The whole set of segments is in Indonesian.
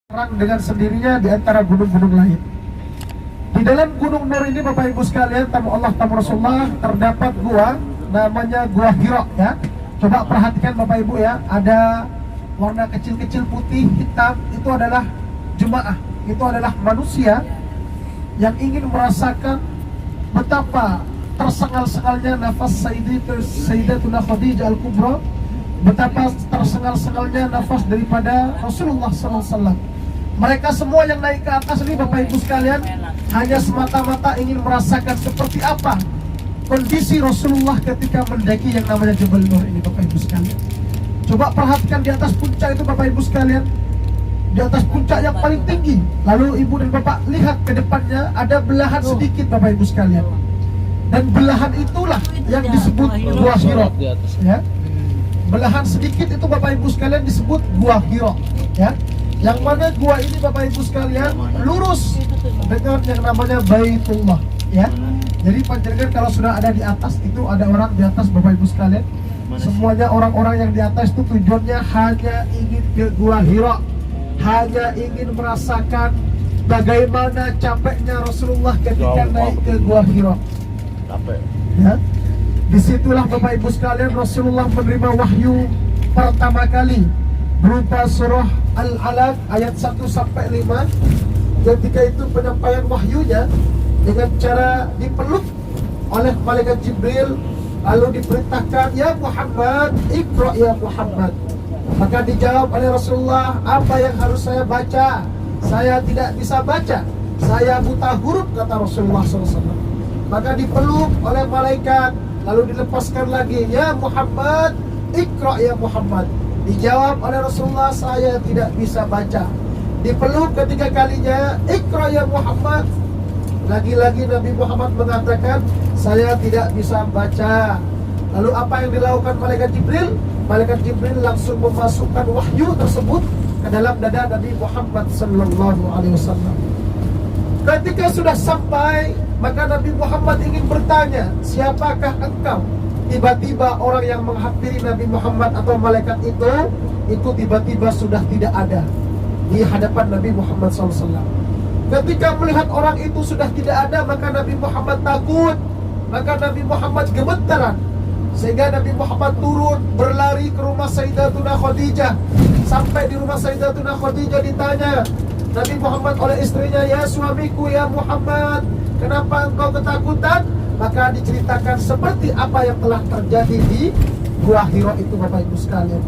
terang dengan sendirinya di antara gunung-gunung lain. Di dalam Gunung Nur ini Bapak Ibu sekalian, tamu Allah tamu Rasulullah, terdapat gua namanya Gua Hira ya. Coba perhatikan Bapak Ibu ya, ada warna kecil-kecil putih hitam, itu adalah jemaah, itu adalah manusia yang ingin merasakan betapa tersengal-sengalnya nafas Sayyidatuna Khadijah Al-Kubra, betapa tersengal-sengalnya nafas daripada Rasulullah SAW. Mereka semua yang naik ke atas ini Bapak Ibu sekalian hanya semata-mata ingin merasakan seperti apa kondisi Rasulullah ketika mendaki yang namanya Jabal Nur ini Bapak Ibu sekalian. Coba perhatikan di atas puncak itu Bapak Ibu sekalian, di atas puncak yang paling tinggi. Lalu Ibu dan Bapak lihat ke depannya ada belahan sedikit Bapak Ibu sekalian. Dan belahan itulah yang disebut Gua Hira ya. Belahan sedikit itu Bapak Ibu sekalian disebut Gua Hira ya. Yang mana gua ini Bapak Ibu sekalian lurus dengan yang namanya Baitullah ya. Jadi panjenengan kalau sudah ada di atas itu ada orang di atas Bapak Ibu sekalian. Semuanya orang-orang yang di atas itu tujuannya hanya ingin ke Gua Hira, hanya ingin merasakan bagaimana capeknya Rasulullah ketika naik ke Gua Hira. Ya. Disitulah Bapak Ibu sekalian Rasulullah menerima wahyu pertama kali berupa surah Al-Alaq ayat 1 sampai 5. Ketika itu penyampaian wahyunya dengan cara dipeluk oleh malaikat Jibril, lalu diperintahkan, ya Muhammad, Iqra ya Muhammad. Maka dijawab oleh Rasulullah, apa yang harus saya baca? Saya tidak bisa baca, saya buta huruf, kata Rasulullah SAW. Maka dipeluk oleh malaikat, lalu dilepaskan lagi, ya Muhammad, Iqra ya Muhammad. Dijawab oleh Rasulullah, saya tidak bisa baca. Dipeluk ketiga kalinya, Iqra ya Muhammad. Lagi-lagi Nabi Muhammad mengatakan, saya tidak bisa baca. Lalu apa yang dilakukan malaikat Jibril? Malaikat Jibril langsung memasukkan wahyu tersebut ke dalam dada Nabi Muhammad sallallahu alaihi wasallam. Ketika sudah sampai, maka Nabi Muhammad ingin bertanya, siapakah engkau? Tiba-tiba orang yang menghampiri Nabi Muhammad atau malaikat itu tiba-tiba sudah tidak ada di hadapan Nabi Muhammad SAW. Ketika melihat orang itu sudah tidak ada, maka Nabi Muhammad takut, maka Nabi Muhammad gemetaran, sehingga Nabi Muhammad turun berlari ke rumah Sayyidatuna Khadijah. Sampai di rumah Sayyidatuna Khadijah ditanya Nabi Muhammad oleh istrinya, ya suamiku ya Muhammad, kenapa engkau ketakutan? Maka diceritakan seperti apa yang telah terjadi di Gua Hira itu Bapak Ibu sekalian.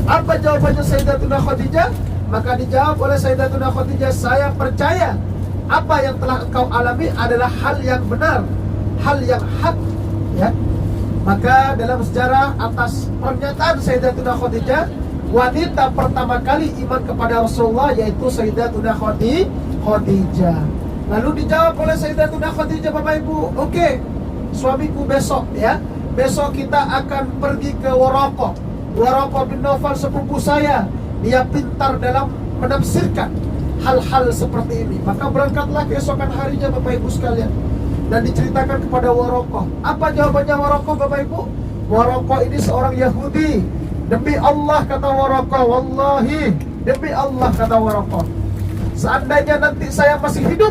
Apa jawabannya Sayyidatuna Khadijah? Maka dijawab oleh Sayyidatuna Khadijah, saya percaya apa yang telah engkau alami adalah hal yang benar, hal yang hak ya. Maka dalam sejarah atas pernyataan Sayyidatuna Khadijah, wanita pertama kali iman kepada Rasulullah yaitu Sayyidatuna Khadijah. Lalu dijawab oleh Sayyidatuna Khadijah, Bapak Ibu, oke, suamiku besok ya, besok kita akan pergi ke Waraqah. Waraqah bin Nawfal sepupu saya, dia pintar dalam menafsirkan hal-hal seperti ini. Maka berangkatlah keesokan harinya Bapak Ibu sekalian, dan diceritakan kepada Waraqah. Apa jawabannya Waraqah Bapak Ibu? Waraqah ini seorang Yahudi. Demi Allah kata Waraqah, wallahi, demi Allah kata Waraqah, seandainya nanti saya masih hidup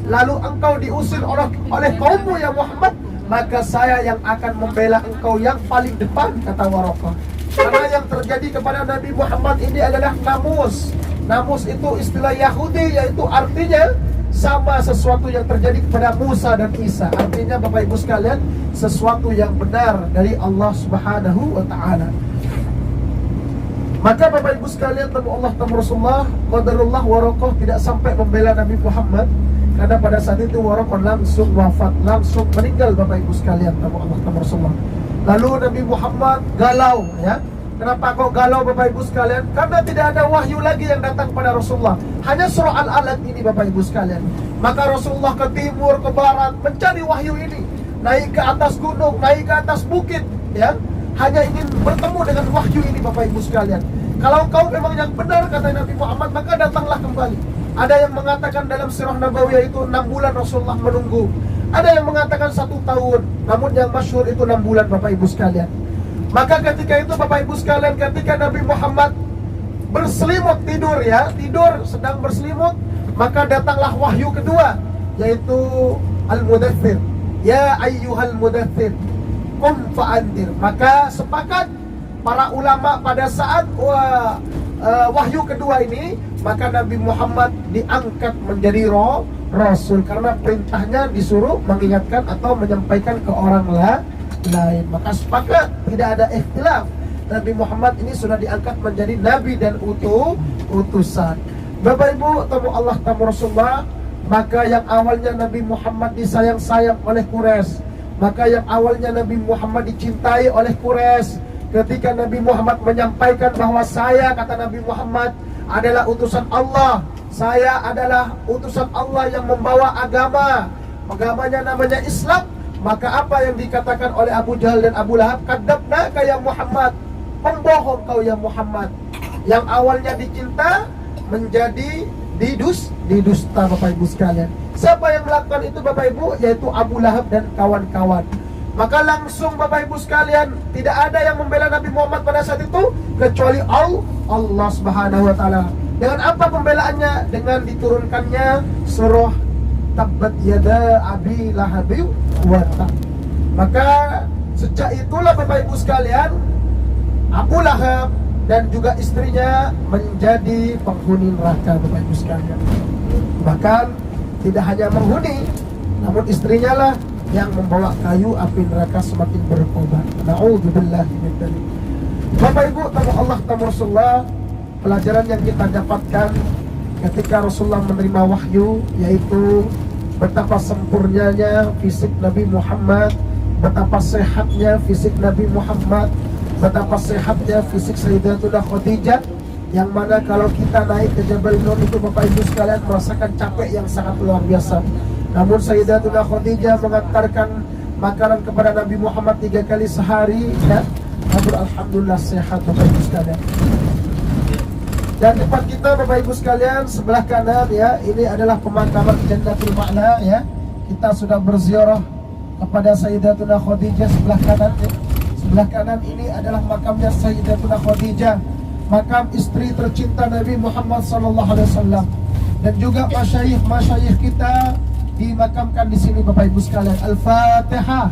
lalu engkau diusir oleh kaummu ya Muhammad, maka saya yang akan membela engkau yang paling depan, kata Waraqah. Karena yang terjadi kepada Nabi Muhammad ini adalah namus. Namus itu istilah Yahudi, yaitu artinya sama sesuatu yang terjadi kepada Musa dan Isa. Artinya Bapak Ibu sekalian, sesuatu yang benar dari Allah Subhanahu wa ta'ala. Maka Bapak Ibu sekalian, tamu Allah tamu Rasulullah, qadarullah Waraqah tidak sampai membela Nabi Muhammad, karena pada saat itu Waraqah langsung wafat, langsung meninggal Bapak Ibu sekalian, tamu Allah tamu Rasulullah. Lalu Nabi Muhammad galau ya. Kenapa kok galau Bapak Ibu sekalian? Karena tidak ada wahyu lagi yang datang pada Rasulullah, hanya surah Al-Alaq ini Bapak Ibu sekalian. Maka Rasulullah ke timur, ke barat mencari wahyu ini, naik ke atas gunung, naik ke atas bukit ya, hanya ingin bertemu dengan wahyu ini Bapak Ibu sekalian. Kalau kau memang yang benar kata Nabi Muhammad, maka datanglah kembali. Ada yang mengatakan dalam sirah Nabawiyah itu 6 bulan Rasulullah menunggu. Ada yang mengatakan 1 tahun. Namun yang masyhur itu 6 bulan Bapak Ibu sekalian. Maka ketika itu Bapak Ibu sekalian, ketika Nabi Muhammad berselimut tidur ya, tidur sedang berselimut, maka datanglah wahyu kedua, yaitu Al-Mudaththir. Ya ayyuhal mudaththir, qum fa'andir. Maka sepakat para ulama pada saat wahyu kedua ini, maka Nabi Muhammad diangkat menjadi Rasul, karena perintahnya disuruh mengingatkan atau menyampaikan ke orang lain. Maka sepakat, tidak ada ikhtilaf, Nabi Muhammad ini sudah diangkat menjadi Nabi dan utusan. Bapak Ibu, tamu Allah, tamu Rasulullah. Maka yang awalnya Nabi Muhammad disayang-sayang oleh Quraisy, maka yang awalnya Nabi Muhammad dicintai oleh Quraisy, ketika Nabi Muhammad menyampaikan bahwa saya, kata Nabi Muhammad, adalah utusan Allah, saya adalah utusan Allah yang membawa agamanya namanya Islam, maka apa yang dikatakan oleh Abu Jahal dan Abu Lahab, kadzabnaka ya Muhammad, pembohong kau ya Muhammad. Yang awalnya dicinta menjadi didusta, Bapak Ibu sekalian. Siapa yang melakukan itu, Bapak Ibu? Yaitu Abu Lahab dan kawan-kawan. Maka langsung, Bapak Ibu sekalian, tidak ada yang membela Nabi Muhammad pada saat itu kecuali Allah Subhanahu wa taala. Dengan apa pembelaannya? Dengan diturunkannya surah Tabbat yada Abi Lahab wa tab. Maka sejak itulah, Bapak Ibu sekalian, Abu Lahab dan juga istrinya menjadi penghuni neraka, Bapak Ibu sekalian. Bahkan tidak hanya menghuni, namun istrinya lah yang membawa kayu api neraka semakin berkobar. Na'udzubillahi min dzalik. Bapak Ibu, tamu Allah, tamu Rasulullah, pelajaran yang kita dapatkan ketika Rasulullah menerima wahyu, yaitu betapa sempurnanya fisik Nabi Muhammad, betapa sehatnya fisik Nabi Muhammad, betapa sehatnya fisik Sayyidatuna Khadijah, yang mana kalau kita naik ke Jabal Nur itu, Bapak Ibu sekalian, merasakan capek yang sangat luar biasa. Namun Sayyidatuna Khadijah mengantarkan makanan kepada Nabi Muhammad 3 kali sehari, ya. Namun alhamdulillah sehat, Bapak Ibu sekalian. Dan depan kita, Bapak Ibu sekalian, sebelah kanan ya, ini adalah pemakaman Jannatul Ma'la ya. Kita sudah berziarah kepada Sayyidatuna Khadijah sebelah kanan ya. Sebelah kanan ini adalah makamnya Sayyidatuna Khadijah, makam istri tercinta Nabi Muhammad SAW. Dan juga masyayikh kita dimakamkan di sini, Bapak Ibu sekalian. Al-Fatihah.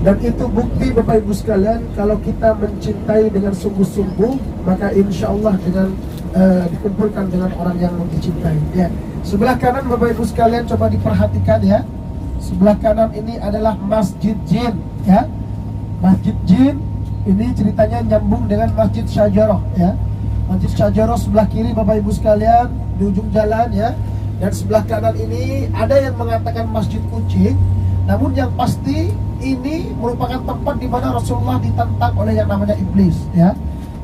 Dan itu bukti, Bapak Ibu sekalian, kalau kita mencintai dengan sungguh-sungguh, maka insya Allah dengan dikumpulkan dengan orang yang dicintai ya. Sebelah kanan, Bapak Ibu sekalian, coba diperhatikan ya. Sebelah kanan ini adalah Masjid Jin ya. Masjid Jin ini ceritanya nyambung dengan Masjid Syajarah ya. Masjid Syajarah sebelah kiri, Bapak Ibu sekalian, di ujung jalan ya. Dan sebelah kanan ini ada yang mengatakan Masjid Kucing, namun yang pasti ini merupakan tempat di mana Rasulullah ditantang oleh yang namanya iblis ya.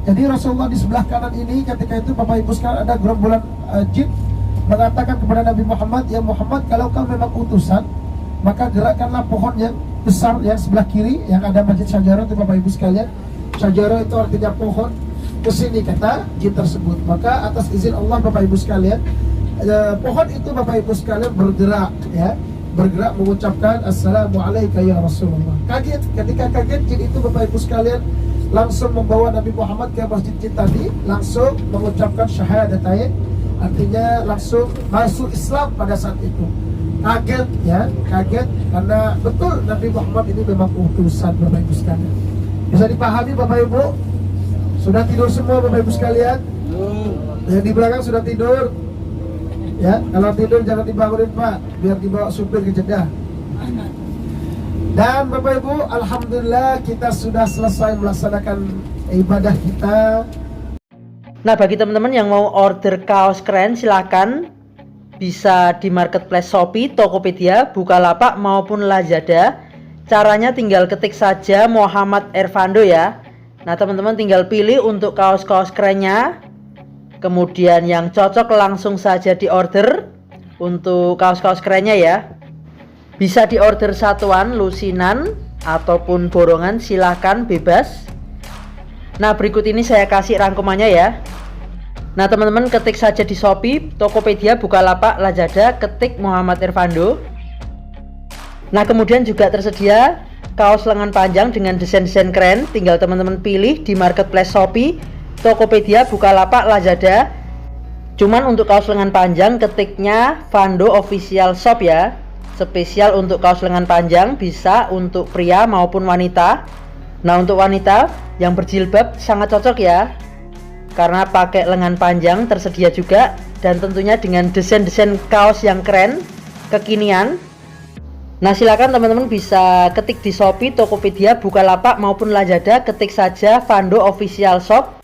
Jadi Rasulullah di sebelah kanan ini ketika itu, Bapak Ibu sekalian, ada gerombolan jin mengatakan kepada Nabi Muhammad, ya Muhammad, kalau kau memang utusan, maka gerakkanlah pohon yang besar yang sebelah kiri yang ada Masjid Syajarah itu, Bapak Ibu sekalian. Syajarah itu artinya pohon, kesini kata jin tersebut. Maka atas izin Allah, Bapak Ibu sekalian, pohon itu, Bapak Ibu sekalian, bergerak ya, bergerak mengucapkan Assalamualaikum ya Rasulullah. Kaget, ketika kaget jin itu, Bapak Ibu sekalian, langsung membawa Nabi Muhammad ke masjid jin tadi, langsung mengucapkan syahadatain, artinya langsung masuk Islam pada saat itu. Kaget ya, kaget karena betul Nabi Muhammad ini memang utusan, Bapak Ibu sekalian. Bisa dipahami, Bapak Ibu? Sudah tidur semua, Bapak Ibu sekalian? Yang di belakang sudah tidur ya, kalau tidur jangan dibangunin Pak, biar dibawa supir ke Jeddah. Dan Bapak Ibu, alhamdulillah kita sudah selesai melaksanakan ibadah kita. Nah, bagi teman-teman yang mau order kaos keren, silakan bisa di marketplace Shopee, Tokopedia, Bukalapak maupun Lazada. Caranya tinggal ketik saja Muhammad Ervando ya. Nah, teman-teman tinggal pilih untuk kaos-kaos kerennya. Kemudian yang cocok langsung saja di order untuk kaos-kaos kerennya ya. Bisa di order satuan, lusinan, ataupun borongan, silahkan bebas. Nah, berikut ini saya kasih rangkumannya ya. Nah, teman-teman ketik saja di Shopee, Tokopedia, Bukalapak, Lazada, ketik Muhammad Ervando. Nah, kemudian juga tersedia kaos lengan panjang dengan desain-desain keren. Tinggal teman-teman pilih di marketplace Shopee, Tokopedia, Bukalapak, Lazada. Cuman untuk kaos lengan panjang ketiknya Vando Official Shop ya. Spesial untuk kaos lengan panjang, bisa untuk pria maupun wanita. Nah, untuk wanita yang berjilbab sangat cocok ya, karena pakai lengan panjang tersedia juga, dan tentunya dengan desain-desain kaos yang keren, kekinian. Nah, silakan teman-teman bisa ketik di Shopee, Tokopedia, Bukalapak maupun Lazada, ketik saja Vando Official Shop.